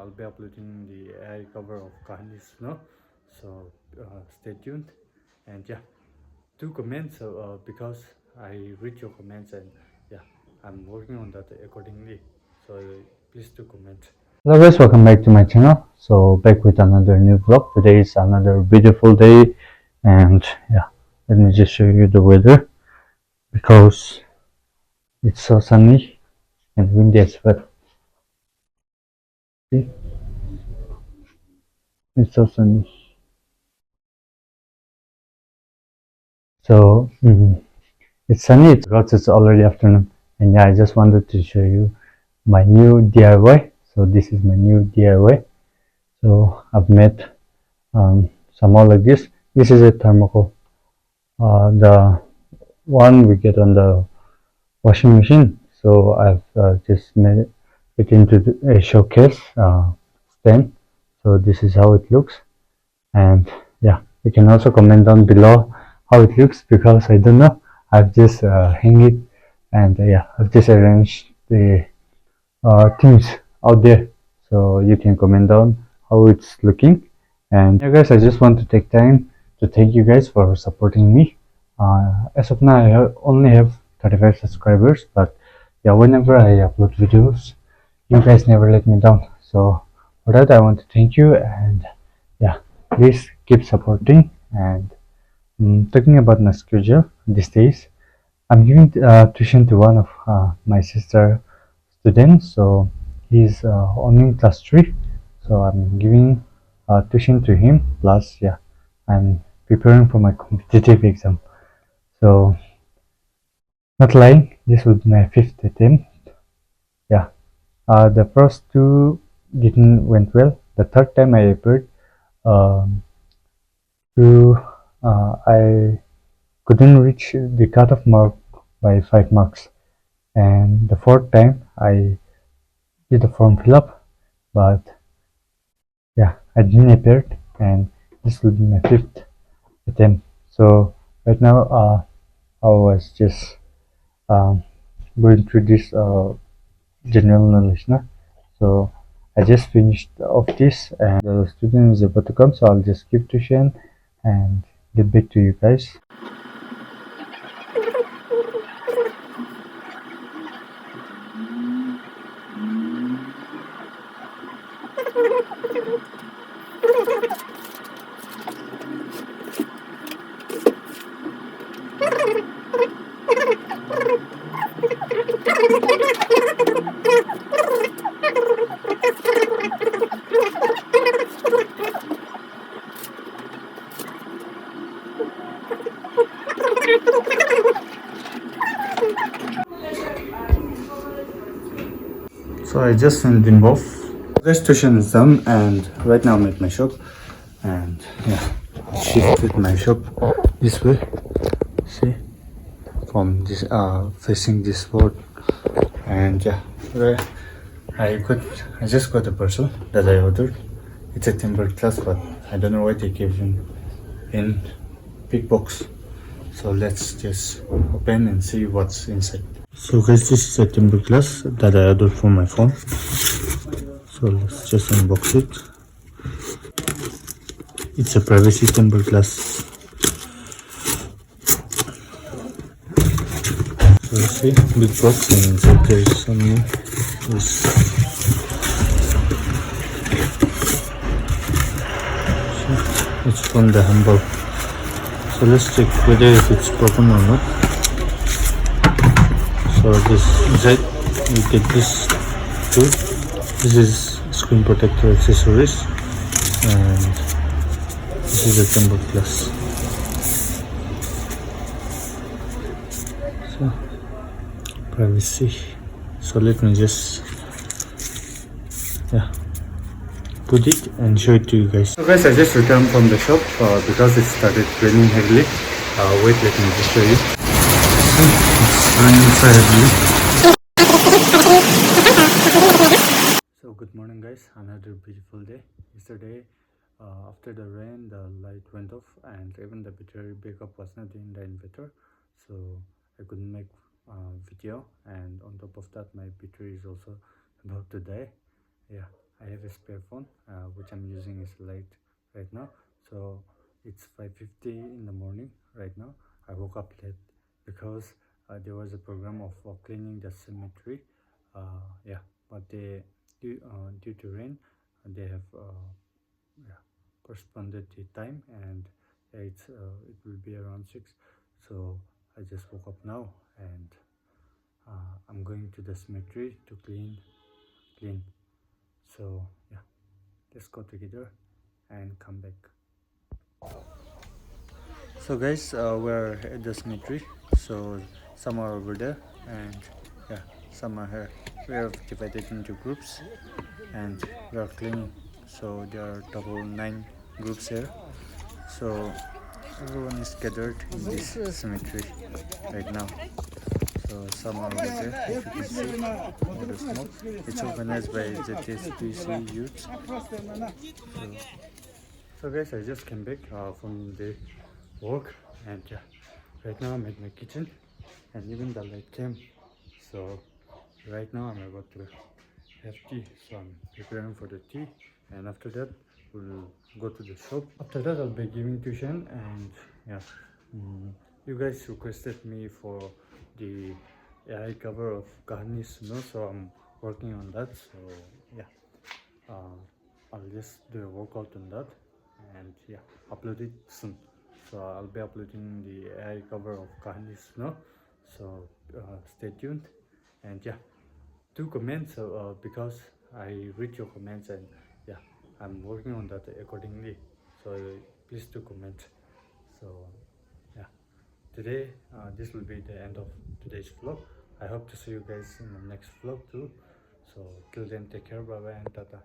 I'll be uploading the AI cover of Khanis, no? So stay tuned, and yeah, do comments because I read your comments, and yeah, I'm working on that accordingly. So please do comment. Hello guys, welcome back to my channel. So back with another new vlog. Today is another beautiful day, and yeah, let me just show you the weather because it's so sunny and windy as well. See, it's so sunny. So it's sunny because it's already afternoon, and yeah, I just wanted to show you my new DIY. So this is my new DIY. So I've made some more like this. This is a thermocol. The one we get on the washing machine. So I've just made it into a showcase stand. So this is how it looks, and yeah, you can also comment down below how it looks because I don't know. I've just hang it, and yeah, I've just arranged the things out there, so you can comment down how it's looking. And yeah guys, I just want to take time to thank you guys for supporting me. As of now, I only have 35 subscribers, but yeah, whenever I upload videos, you guys never let me down. So for that, I want to thank you, and yeah, please keep supporting. And talking about my schedule these days, I'm giving tuition to one of my sister students. So he's only in class 3. So I'm giving tuition to him. Plus, yeah, I'm preparing for my competitive exam. So, not lying, this would be my 5th attempt. Yeah, the first 2 didn't went well. The third time I appeared, um, to I couldn't reach the cutoff mark by 5 marks. And the fourth time I did the form fill up, but yeah, I didn't appear, and this will be my 5th attempt. So right now, I was just um, going through this general knowledge now. So I just finished off this, and the student is about to come, so I'll just give tuition and get back to you guys. So I just sent them both. This tuition is done, and right now I'm at my shop, and yeah, I shifted my shop this way. See, from this facing this board, and yeah, where I just got a parcel that I ordered. It's a timber glass, but I don't know why they gave him in big box. So let's just open and see what's inside. So guys, this is a timber glass that I ordered for my phone. So let's just unbox it. It's a privacy timber glass. So you see, big box, and inside there is only this. So it's from the Hamburg. So let's check whether if it's broken or not. So this inside you get this too. This is screen protector accessories, and this is a timber glass. So privacy. So let me just put it and show it to you guys. So guys, I just returned from the shop because it started raining heavily. Wait, let me just show you. It's raining so heavily. So good morning guys, another beautiful day. Yesterday after the rain, the light went off, and even the battery backup was not in the inverter, so I couldn't make video, and on top of that my battery is also about to die. Yeah, I have a spare phone which I'm using is late right now. So it's 5:50 in the morning right now. I woke up late because there was a program of cleaning the cemetery. Yeah, but due to rain, they have yeah, postponed the time, and yeah, it will be around 6. So I just woke up now, and I'm going to the cemetery to clean. So yeah, let's go together and come back. So guys, we're at the cemetery. So some are over there, and yeah, some are here. We are divided into groups, and we are cleaning. So there are total 9 groups here. So everyone is gathered in this cemetery right now. So some are over there, if you can see, all the smoke. It's organized by the TSPC youth. So guys, I just came back from the work, and right now I'm at my kitchen, and even the light came. So right now I'm about to have tea. So I'm preparing for the tea, and after that we'll go to the shop. After that I'll be giving tuition, and yeah, you guys requested me for the AI cover of Kahani Suno, so I'm working on that. So yeah, I'll just do a workout on that, and yeah, upload it soon. So I'll be uploading the AI cover of Kahani Suno. So stay tuned, and yeah, do comments because I read your comments, and yeah, I'm working on that accordingly. So please do comment. So yeah, today this will be the end of today's vlog. I hope to see you guys in the next vlog too. So till then, take care, bye bye, and tata.